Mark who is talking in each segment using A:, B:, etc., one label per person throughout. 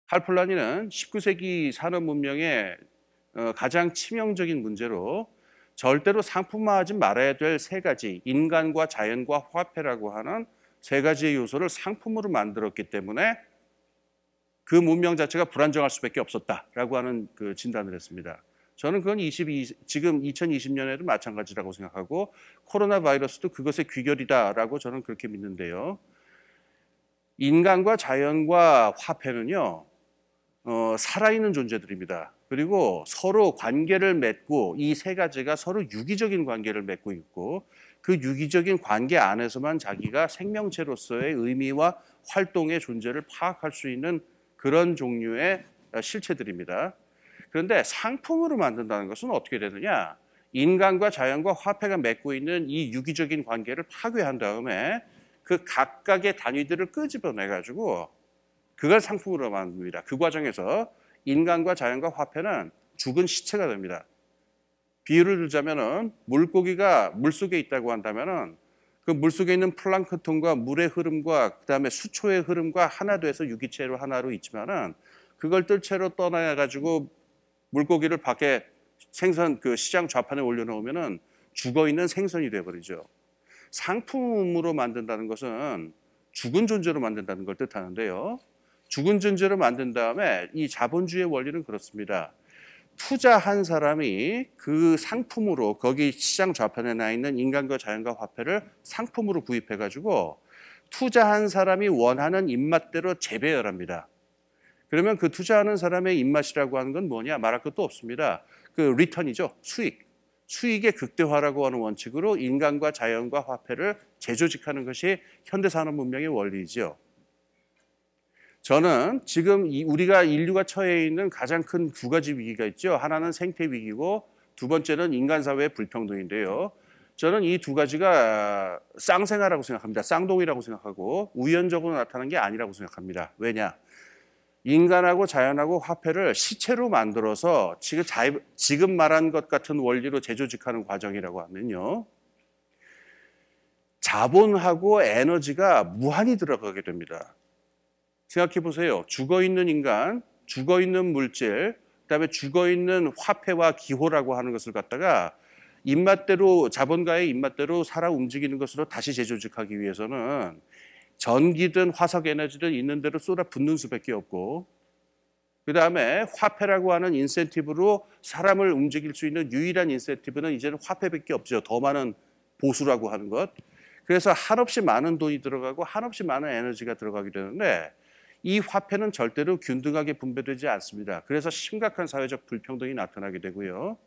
A: 할폴라니는 19세기 산업 문명의 가장 치명적인 문제로 절대로 상품화하지 말아야 될 세 가지, 인간과 자연과 화폐라고 하는 세 가지의 요소를 상품으로 만들었기 때문에 그 문명 자체가 불안정할 수밖에 없었다라고 하는 그 진단을 했습니다. 저는 그건 지금 2020년에도 마찬가지라고 생각하고 코로나 바이러스도 그것의 귀결이다라고 저는 그렇게 믿는데요. 인간과 자연과 화폐는요, 살아있는 존재들입니다. 그리고 서로 관계를 맺고 이 세 가지가 서로 유기적인 관계를 맺고 있고 그 유기적인 관계 안에서만 자기가 생명체로서의 의미와 활동의 존재를 파악할 수 있는 그런 종류의 실체들입니다. 그런데 상품으로 만든다는 것은 어떻게 되느냐? 인간과 자연과 화폐가 맺고 있는 이 유기적인 관계를 파괴한 다음에 그 각각의 단위들을 끄집어내 가지고 그걸 상품으로 만듭니다. 그 과정에서 인간과 자연과 화폐는 죽은 시체가 됩니다. 비유를 들자면은 물고기가 물속에 있다고 한다면은 그 물속에 있는 플랑크톤과 물의 흐름과 그다음에 수초의 흐름과 하나 돼서 유기체로 하나로 있지만은 그걸 뜰채로 떠나 가지고 물고기를 밖에 생선 그 시장 좌판에 올려놓으면은 죽어 있는 생선이 돼버리죠. 상품으로 만든다는 것은 죽은 존재로 만든다는 걸 뜻하는데요. 죽은 존재로 만든 다음에 이 자본주의의 원리는 그렇습니다. 투자한 사람이 그 상품으로 거기 시장 좌판에 나 있는 인간과 자연과 화폐를 상품으로 구입해가지고 투자한 사람이 원하는 입맛대로 재배열합니다. 그러면 그 투자하는 사람의 입맛이라고 하는 건 뭐냐? 말할 것도 없습니다. 그 리턴이죠. 수익의 극대화라고 하는 원칙으로 인간과 자연과 화폐를 재조직하는 것이 현대산업 문명의 원리이죠. 저는 지금 우리가 인류가 처해 있는 가장 큰 두 가지 위기가 있죠. 하나는 생태 위기고 두 번째는 인간 사회의 불평등인데요. 저는 이 두 가지가 쌍생아라고 생각합니다. 쌍둥이라고 생각하고 우연적으로 나타난 게 아니라고 생각합니다. 왜냐? 인간하고 자연하고 화폐를 시체로 만들어서 지금 말한 것 같은 원리로 재조직하는 과정이라고 하면요. 자본하고 에너지가 무한히 들어가게 됩니다. 생각해 보세요. 죽어있는 인간, 죽어있는 물질, 그다음에 죽어있는 화폐와 기호라고 하는 것을 갖다가 입맛대로 자본가의 입맛대로 살아 움직이는 것으로 다시 재조직하기 위해서는 전기든 화석 에너지든 있는 대로 쏟아 붓는 수밖에 없고 그다음에 화폐라고 하는 인센티브로 사람을 움직일 수 있는 유일한 인센티브는 이제는 화폐밖에 없죠. 더 많은 보수라고 하는 것. 그래서 한없이 많은 돈이 들어가고 한없이 많은 에너지가 들어가게 되는데 이 화폐는 절대로 균등하게 분배되지 않습니다. 그래서 심각한 사회적 불평등이 나타나게 되고요.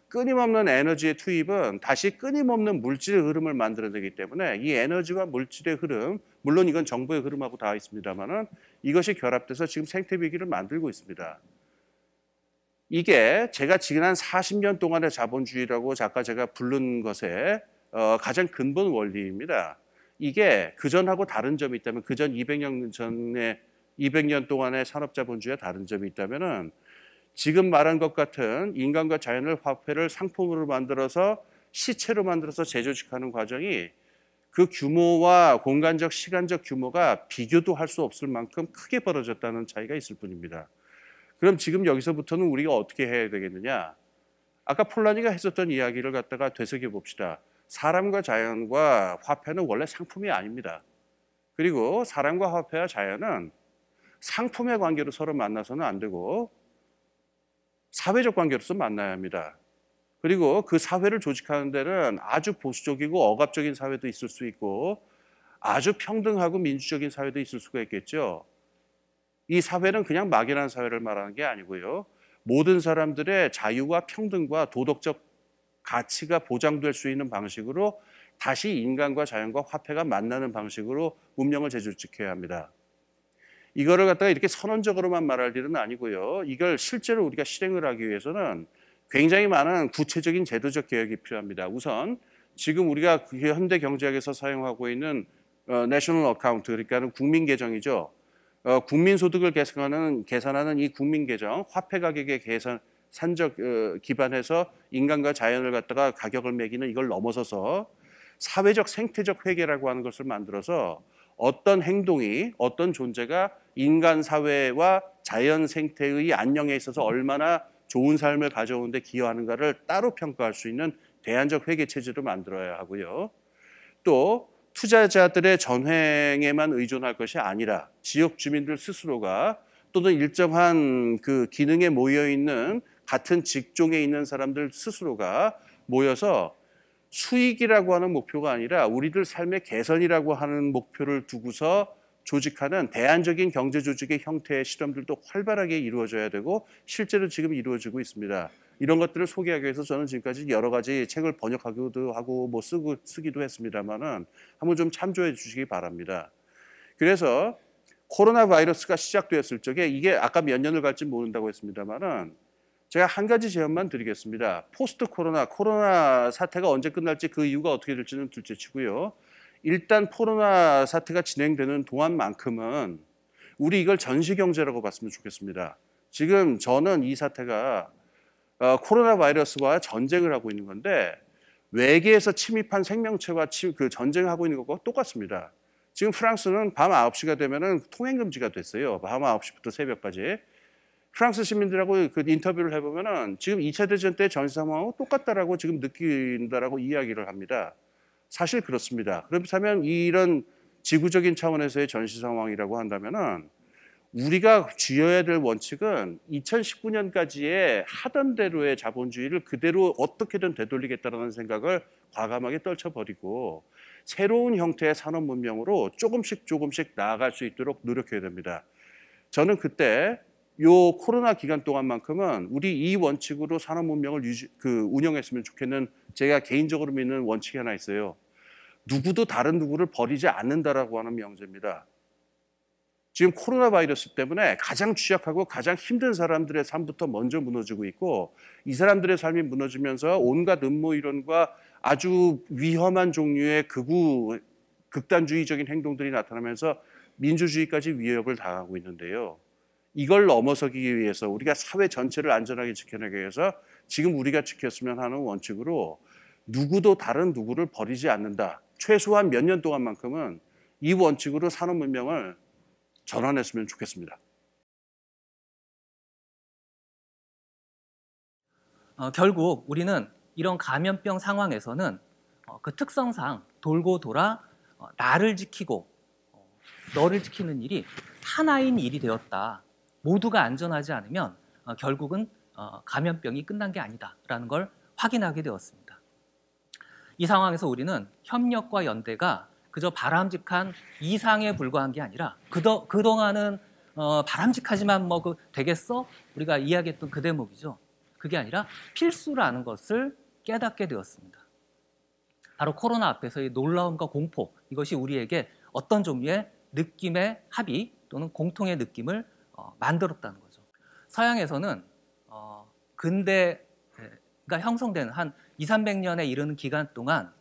A: 끊임없는 에너지의 투입은 다시 끊임없는 물질의 흐름을 만들어내기 때문에 이 에너지와 물질의 흐름, 물론 이건 정보의 흐름하고 다 있습니다만은 이것이 결합돼서 지금 생태 위기를 만들고 있습니다. 이게 제가 지난 40년 동안의 자본주의라고 제가 부른 것의 가장 근본 원리입니다. 이게 그전하고 다른 점이 있다면 그전 200년 동안의 산업자본주의와 다른 점이 있다면은 지금 말한 것 같은 인간과 자연을 화폐를 상품으로 만들어서 시체로 만들어서 재조직하는 과정이 그 규모와 공간적 시간적 규모가 비교도 할 수 없을 만큼 크게 벌어졌다는 차이가 있을 뿐입니다. 그럼 지금 여기서부터는 우리가 어떻게 해야 되겠느냐? 아까 폴라니가 했었던 이야기를 갖다가 되새겨 봅시다. 사람과 자연과 화폐는 원래 상품이 아닙니다. 그리고 사람과 화폐와 자연은 상품의 관계로 서로 만나서는 안 되고 사회적 관계로서 만나야 합니다. 그리고 그 사회를 조직하는 데는 아주 보수적이고 억압적인 사회도 있을 수 있고 아주 평등하고 민주적인 사회도 있을 수가 있겠죠. 이 사회는 그냥 막연한 사회를 말하는 게 아니고요. 모든 사람들의 자유와 평등과 도덕적 가치가 보장될 수 있는 방식으로 다시 인간과 자연과 화폐가 만나는 방식으로 문명을 재조직해야 합니다. 이거를 갖다가 이렇게 선언적으로만 말할 일은 아니고요. 이걸 실제로 우리가 실행을 하기 위해서는 굉장히 많은 구체적인 제도적 개혁이 필요합니다. 우선 지금 우리가 현대 경제학에서 사용하고 있는 내셔널 어카운트, 그러니까 국민 계정이죠. 국민 소득을 계산하는 이 국민 계정, 화폐 가격의 산적 기반해서 인간과 자연을 갖다가 가격을 매기는 이걸 넘어서서 사회적 생태적 회계라고 하는 것을 만들어서 어떤 행동이, 어떤 존재가 인간 사회와 자연 생태의 안녕에 있어서 얼마나 좋은 삶을 가져오는데 기여하는가를 따로 평가할 수 있는 대안적 회계 체제를 만들어야 하고요. 또 투자자들의 전횡에만 의존할 것이 아니라 지역 주민들 스스로가 또는 일정한 그 기능에 모여 있는 같은 직종에 있는 사람들 스스로가 모여서 수익이라고 하는 목표가 아니라 우리들 삶의 개선이라고 하는 목표를 두고서 조직하는 대안적인 경제 조직의 형태의 실험들도 활발하게 이루어져야 되고 실제로 지금 이루어지고 있습니다. 이런 것들을 소개하기 위해서 저는 지금까지 여러 가지 책을 번역하기도 하고 뭐 쓰기도 했습니다만은 한번 좀 참조해 주시기 바랍니다. 그래서 코로나 바이러스가 시작되었을 적에 이게 아까 몇 년을 갈지 모른다고 했습니다만은 제가 한 가지 제안만 드리겠습니다. 포스트 코로나 사태가 언제 끝날지 그 이유가 어떻게 될지는 둘째치고요. 일단 코로나 사태가 진행되는 동안만큼은 우리 이걸 전시경제라고 봤으면 좋겠습니다. 지금 저는 이 사태가 코로나 바이러스와 전쟁을 하고 있는 건데 외계에서 침입한 생명체와 그 전쟁하고 있는 것과 똑같습니다. 지금 프랑스는 밤 9시가 되면은 통행금지가 됐어요. 밤 9시부터 새벽까지. 프랑스 시민들하고 그 인터뷰를 해보면은 지금 2차 대전 때 전시 상황하고 똑같다라고 지금 느낀다라고 이야기를 합니다. 사실 그렇습니다. 그렇다면 이런 지구적인 차원에서의 전시 상황이라고 한다면은 우리가 쥐어야 될 원칙은 2019년까지의 하던 대로의 자본주의를 그대로 어떻게든 되돌리겠다는 생각을 과감하게 떨쳐버리고 새로운 형태의 산업 문명으로 조금씩 나아갈 수 있도록 노력해야 됩니다. 저는 그때 요 코로나 기간 동안만큼은 우리 이 원칙으로 산업 문명을 운영했으면 좋겠는 제가 개인적으로 믿는 원칙이 하나 있어요. 누구도 다른 누구를 버리지 않는다라고 하는 명제입니다. 지금 코로나 바이러스 때문에 가장 취약하고 가장 힘든 사람들의 삶부터 먼저 무너지고 있고 이 사람들의 삶이 무너지면서 온갖 음모 이론과 아주 위험한 종류의 극단주의적인 행동들이 나타나면서 민주주의까지 위협을 당하고 있는데요. 이걸 넘어서기 위해서 우리가 사회 전체를 안전하게 지켜내기 위해서 지금 우리가 지켰으면 하는 원칙으로 누구도 다른 누구를 버리지 않는다. 최소한 몇 년 동안만큼은 이 원칙으로 산업 문명을 전환했으면 좋겠습니다.
B: 결국 우리는 이런 감염병 상황에서는 그 특성상 돌고 돌아 나를 지키고 너를 지키는 일이 하나인 일이 되었다. 모두가 안전하지 않으면 결국은 감염병이 끝난 게 아니다라는 걸 확인하게 되었습니다. 이 상황에서 우리는 협력과 연대가 그저 바람직한 이상에 불과한 게 아니라 그동안은 바람직하지만 뭐 되겠어? 우리가 이야기했던 그 대목이죠. 그게 아니라 필수라는 것을 깨닫게 되었습니다. 바로 코로나 앞에서의 놀라움과 공포, 이것이 우리에게 어떤 종류의 느낌의 합의 또는 공통의 느낌을 만들었다는 거죠. 서양에서는 근대가 형성된 한 200~300년에 이르는 기간 동안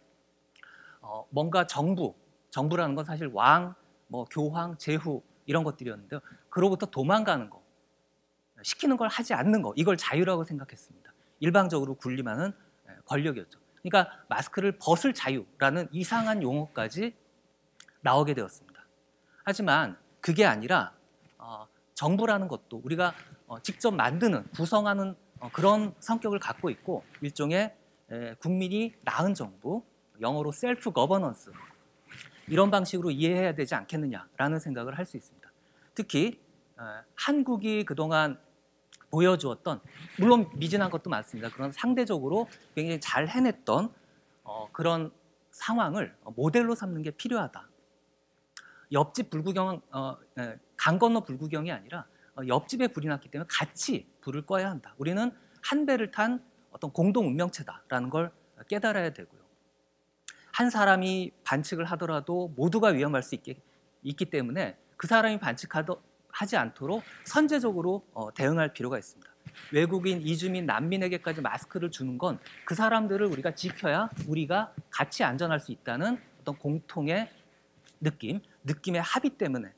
B: 뭔가 정부라는 건 사실 왕, 뭐 교황, 제후 이런 것들이었는데요. 그로부터 도망가는 거, 시키는 걸 하지 않는 거, 이걸 자유라고 생각했습니다. 일방적으로 군림하는 권력이었죠. 그러니까 마스크를 벗을 자유라는 이상한 용어까지 나오게 되었습니다. 하지만 그게 아니라 정부라는 것도 우리가 직접 만드는, 구성하는 그런 성격을 갖고 있고 일종의 국민이 낳은 정부, 영어로 셀프 거버넌스, 이런 방식으로 이해해야 되지 않겠느냐라는 생각을 할 수 있습니다. 특히 한국이 그동안 보여주었던, 물론 미진한 것도 많습니다. 그런 상대적으로 굉장히 잘 해냈던 그런 상황을 모델로 삼는 게 필요하다. 옆집 불구경, 강 건너 불구경이 아니라 옆집에 불이 났기 때문에 같이 불을 꺼야 한다. 우리는 한 배를 탄 어떤 공동 운명체다라는 걸 깨달아야 되고요. 한 사람이 반칙을 하더라도 모두가 위험할 수 있기 때문에 그 사람이 반칙하지 않도록 선제적으로 대응할 필요가 있습니다. 외국인, 이주민, 난민에게까지 마스크를 주는 건 그 사람들을 우리가 지켜야 우리가 같이 안전할 수 있다는 어떤 공통의 느낌의 합의 때문에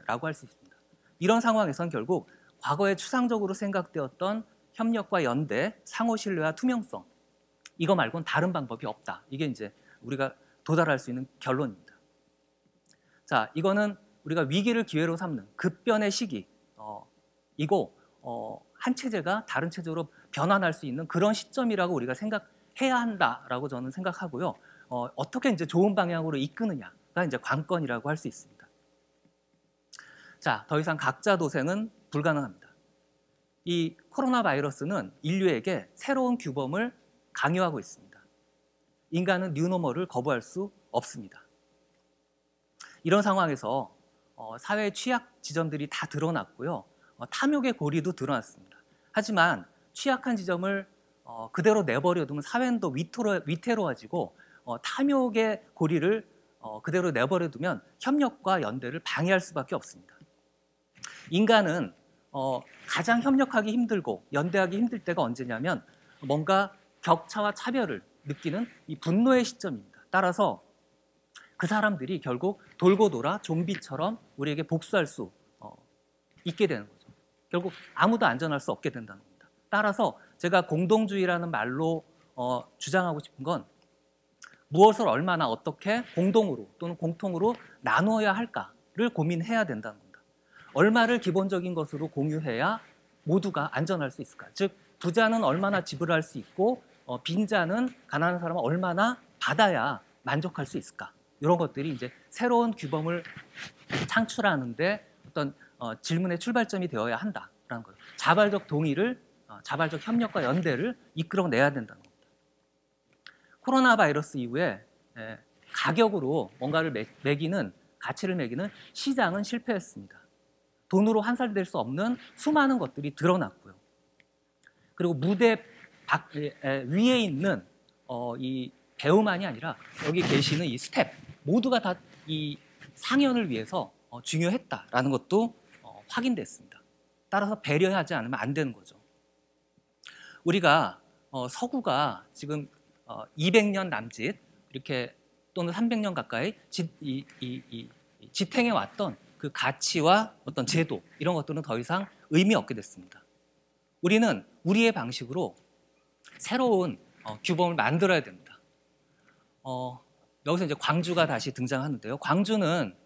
B: 라고 할 수 있습니다. 이런 상황에선 결국 과거에 추상적으로 생각되었던 협력과 연대, 상호 신뢰와 투명성, 이거 말고는 다른 방법이 없다. 이게 이제 우리가 도달할 수 있는 결론입니다. 자, 이거는 우리가 위기를 기회로 삼는 급변의 시기, 이고 한 체제가 다른 체제로 변환할 수 있는 그런 시점이라고 우리가 생각해야 한다라고 저는 생각하고요. 어떻게 이제 좋은 방향으로 이끄느냐가 이제 관건이라고 할 수 있습니다. 자, 더 이상 각자 도생은 불가능합니다. 이 코로나 바이러스는 인류에게 새로운 규범을 강요하고 있습니다. 인간은 뉴노멀을 거부할 수 없습니다. 이런 상황에서 사회 취약 지점들이 다 드러났고요. 탐욕의 고리도 드러났습니다. 하지만 취약한 지점을 그대로 내버려두면 사회는 더 위태로워지고 탐욕의 고리를 그대로 내버려두면 협력과 연대를 방해할 수밖에 없습니다. 인간은 가장 협력하기 힘들고 연대하기 힘들 때가 언제냐면 뭔가 격차와 차별을 느끼는 이 분노의 시점입니다. 따라서 그 사람들이 결국 돌고 돌아 좀비처럼 우리에게 복수할 수 있게 되는 거죠. 결국 아무도 안전할 수 없게 된다는 겁니다. 따라서 제가 공동주의라는 말로 주장하고 싶은 건 무엇을 얼마나 어떻게 공동으로 또는 공통으로 나누어야 할까를 고민해야 된다는 겁니다. 얼마를 기본적인 것으로 공유해야 모두가 안전할 수 있을까? 즉 부자는 얼마나 지불할 수 있고 빈자는 가난한 사람은 얼마나 받아야 만족할 수 있을까? 이런 것들이 이제 새로운 규범을 창출하는데 어떤 질문의 출발점이 되어야 한다라는 거예요. 자발적 동의를, 자발적 협력과 연대를 이끌어내야 된다는 겁니다. 코로나 바이러스 이후에 가격으로 뭔가를 매기는, 가치를 매기는 시장은 실패했습니다. 돈으로 환산될 수 없는 수많은 것들이 드러났고요. 그리고 무대 위에 있는 이 배우만이 아니라 여기 계시는 이 스텝 모두가 다 이 상연을 위해서 중요했다라는 것도 확인됐습니다. 따라서 배려하지 않으면 안 되는 거죠. 우리가 서구가 지금 200년 남짓 이렇게 또는 300년 가까이 지탱해 왔던 그 가치와 어떤 제도 이런 것들은 더 이상 의미 없게 됐습니다. 우리는 우리의 방식으로 새로운 규범을 만들어야 됩니다. 여기서 이제 광주가 다시 등장하는데요. 광주는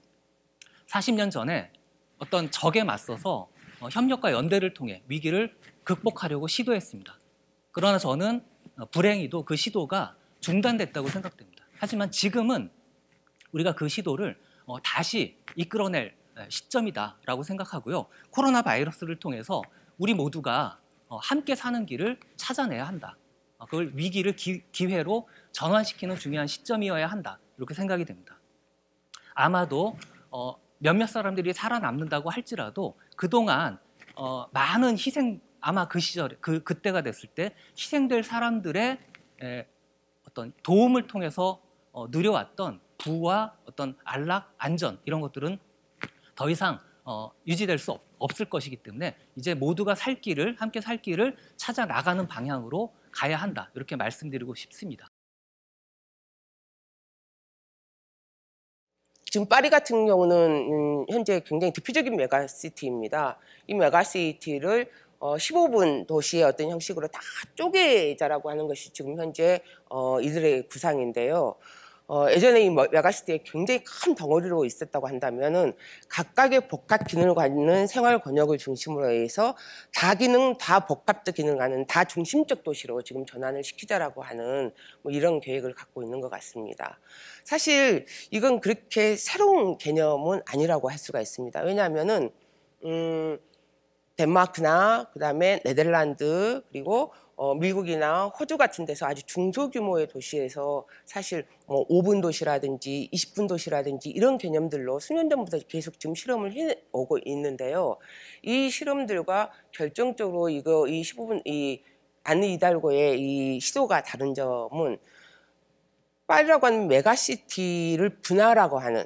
B: 40년 전에 어떤 적에 맞서서 협력과 연대를 통해 위기를 극복하려고 시도했습니다. 그러나 저는 불행히도 그 시도가 중단됐다고 생각됩니다. 하지만 지금은 우리가 그 시도를 다시 이끌어낼 시점이다라고 생각하고요. 코로나 바이러스를 통해서 우리 모두가 함께 사는 길을 찾아내야 한다. 그걸 위기를 기회로 전환시키는 중요한 시점이어야 한다. 이렇게 생각이 됩니다. 아마도 몇몇 사람들이 살아남는다고 할지라도 그동안 많은 희생, 아마 그 시절에 그때가 됐을 때 희생될 사람들의 어떤 도움을 통해서 누려왔던 부와 어떤 안락, 안전 이런 것들은 더 이상 유지될 수 없을 것이기 때문에 이제 모두가 함께 살 길을 찾아 나가는 방향으로 가야 한다. 이렇게 말씀드리고 싶습니다.
C: 지금 파리 같은 경우는 현재 굉장히 대표적인 메가시티입니다. 이 메가시티를 15분 도시의 어떤 형식으로 다 쪼개자라고 하는 것이 지금 현재 이들의 구상인데요. 예전에 이 메가시티에 굉장히 큰 덩어리로 있었다고 한다면은 각각의 복합 기능을 갖는 생활 권역을 중심으로 해서 다 기능, 다 복합적 기능하는 다 중심적 도시로 지금 전환을 시키자라고 하는 뭐 이런 계획을 갖고 있는 것 같습니다. 사실 이건 그렇게 새로운 개념은 아니라고 할 수가 있습니다. 왜냐하면은 덴마크나 그다음에 네덜란드 그리고 미국이나 호주 같은 데서 아주 중소규모의 도시에서 사실 5분 도시라든지 20분 도시라든지 이런 개념들로 수년 전부터 계속 지금 실험을 해오고 있는데요. 이 실험들과 결정적으로 이 15분 이 아느 이달고의 이 시도가 다른 점은 파리라고 하는 메가시티를 분할하는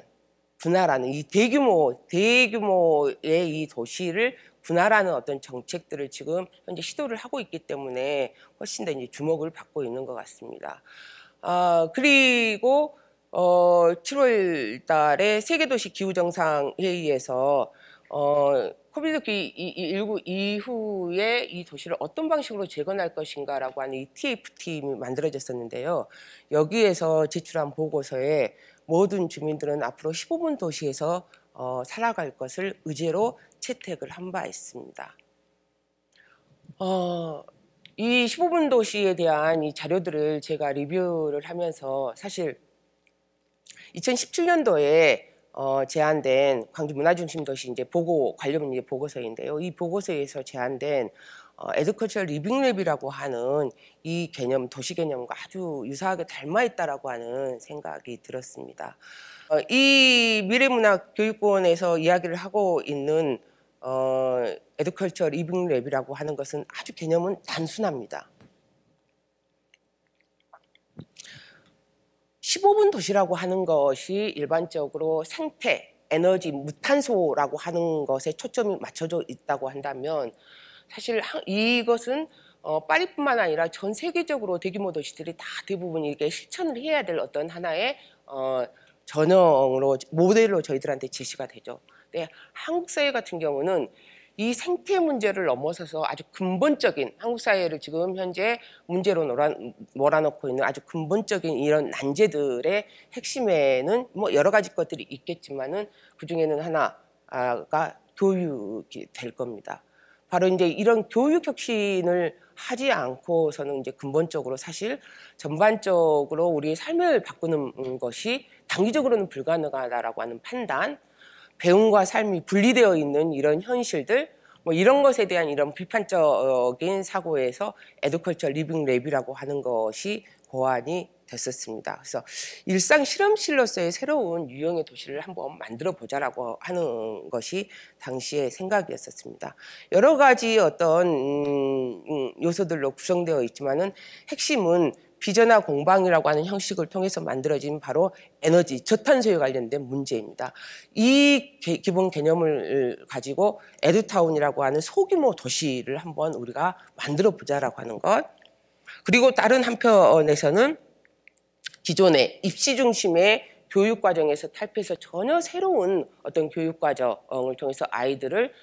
C: 이 대규모의 이 도시를 분할하는 어떤 정책들을 지금 현재 시도를 하고 있기 때문에 훨씬 더 이제 주목을 받고 있는 것 같습니다. 그리고 7월 달에 세계도시 기후정상회의에서 코비드-19 이후에 이 도시를 어떤 방식으로 재건할 것인가라고 하는 이 TF팀이 만들어졌었는데요. 여기에서 제출한 보고서에 모든 주민들은 앞으로 15분 도시에서 살아갈 것을 의제로 채택을 한 바 있습니다. 이 15분 도시에 대한 이 자료들을 제가 리뷰를 하면서 사실 2017년도에 제안된 광주 문화중심 도시 이제 보고 관련 이제 보고서인데요. 이 보고서에서 제안된 에듀컬처럴 리빙랩이라고 하는 이 개념, 도시 개념과 아주 유사하게 닮아 있다라고 하는 생각이 들었습니다. 이 미래문화교육원에서 이야기를 하고 있는 에듀컬처 리빙랩이라고 하는 것은 아주 개념은 단순합니다. 15분 도시라고 하는 것이 일반적으로 생태, 에너지, 무탄소라고 하는 것에 초점이 맞춰져 있다고 한다면 사실 이것은 파리뿐만 아니라 전 세계적으로 대규모 도시들이 다 대부분 이게 실천을 해야 될 어떤 하나의 전형으로 모델로 저희들한테 제시가 되죠. 근데 한국 사회 같은 경우는 이 생태 문제를 넘어서서 아주 근본적인 한국 사회를 지금 현재 문제로 몰아넣고 있는 아주 근본적인 이런 난제들의 핵심에는 뭐 여러 가지 것들이 있겠지만은 그 중에는 하나가 교육이 될 겁니다. 바로 이제 이런 교육 혁신을 하지 않고서는 이제 근본적으로 사실 전반적으로 우리의 삶을 바꾸는 것이 단기적으로는 불가능하다라고 하는 판단, 배움과 삶이 분리되어 있는 이런 현실들, 뭐 이런 것에 대한 이런 비판적인 사고에서 에듀컬처 리빙 랩이라고 하는 것이 고안이 됐었습니다. 그래서 일상 실험실로서의 새로운 유형의 도시를 한번 만들어 보자라고 하는 것이 당시의 생각이었었습니다. 여러 가지 어떤 요소들로 구성되어 있지만은 핵심은 비전화 공방이라고 하는 형식을 통해서 만들어진 바로 에너지, 저탄소에 관련된 문제입니다. 이 기본 개념을 가지고 에듀타운이라고 하는 소규모 도시를 한번 우리가 만들어 보자라고 하는 것. 그리고 다른 한편에서는 기존의 입시 중심의 교육 과정에서 탈피해서 전혀 새로운 어떤 교육 과정을 통해서 아이들을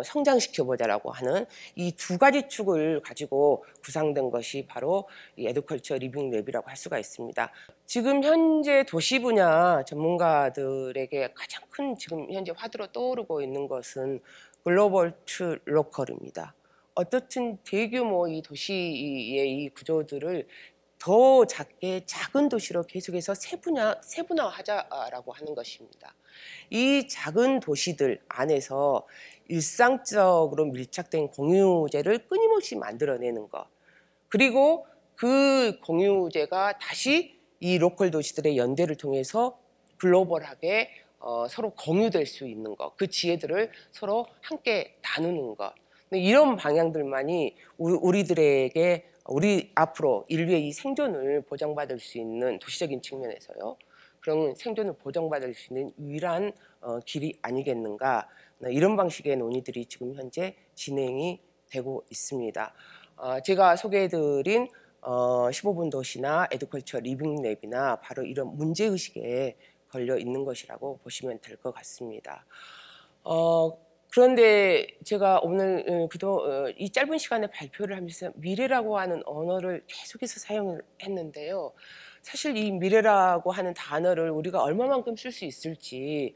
C: 성장시켜 보자라고 하는 이 두 가지 축을 가지고 구상된 것이 바로 이 에듀컬처 리빙 랩이라고 할 수가 있습니다. 지금 현재 도시 분야 전문가들에게 가장 큰 지금 현재 화두로 떠오르고 있는 것은 글로벌 투 로컬입니다. 어떻든 대규모 이 도시의 이 구조들을 더 작게 작은 도시로 계속해서 세분화하자라고 하는 것입니다. 이 작은 도시들 안에서 일상적으로 밀착된 공유제를 끊임없이 만들어내는 것, 그리고 그 공유제가 다시 이 로컬 도시들의 연대를 통해서 글로벌하게 서로 공유될 수 있는 것, 그 지혜들을 서로 함께 나누는 것, 이런 방향들만이 우리들에게 우리 앞으로 인류의 이 생존을 보장받을 수 있는 도시적인 측면에서요, 그런 생존을 보장받을 수 있는 유일한 길이 아니겠는가, 이런 방식의 논의들이 지금 현재 진행이 되고 있습니다. 제가 소개해드린 15분 도시나 에듀컬처 리빙랩이나 바로 이런 문제의식에 걸려 있는 것이라고 보시면 될 것 같습니다. 그런데 제가 오늘 이 짧은 시간에 발표를 하면서 미래라고 하는 언어를 계속해서 사용을 했는데요. 사실 이 미래라고 하는 단어를 우리가 얼마만큼 쓸 수 있을지,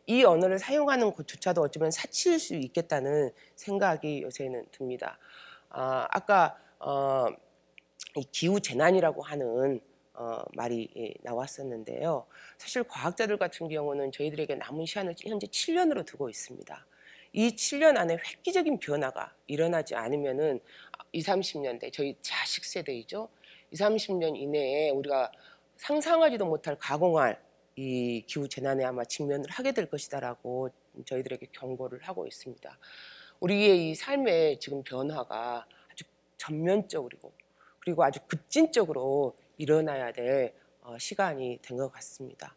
C: 이 언어를 사용하는 것조차도 어쩌면 사치일 수 있겠다는 생각이 요새는 듭니다. 아까 이 기후재난이라고 하는 말이 나왔었는데요. 사실 과학자들 같은 경우는 저희들에게 남은 시한을 현재 7년으로 두고 있습니다. 이 7년 안에 획기적인 변화가 일어나지 않으면은 20, 30년대, 저희 자식 세대이죠. 20, 30년 이내에 우리가 상상하지도 못할 가공할 이 기후재난에 아마 직면을 하게 될 것이다라고 저희들에게 경고를 하고 있습니다. 우리의 이 삶의 지금 변화가 아주 전면적이고 그리고 아주 급진적으로 일어나야 될 시간이 된 것 같습니다.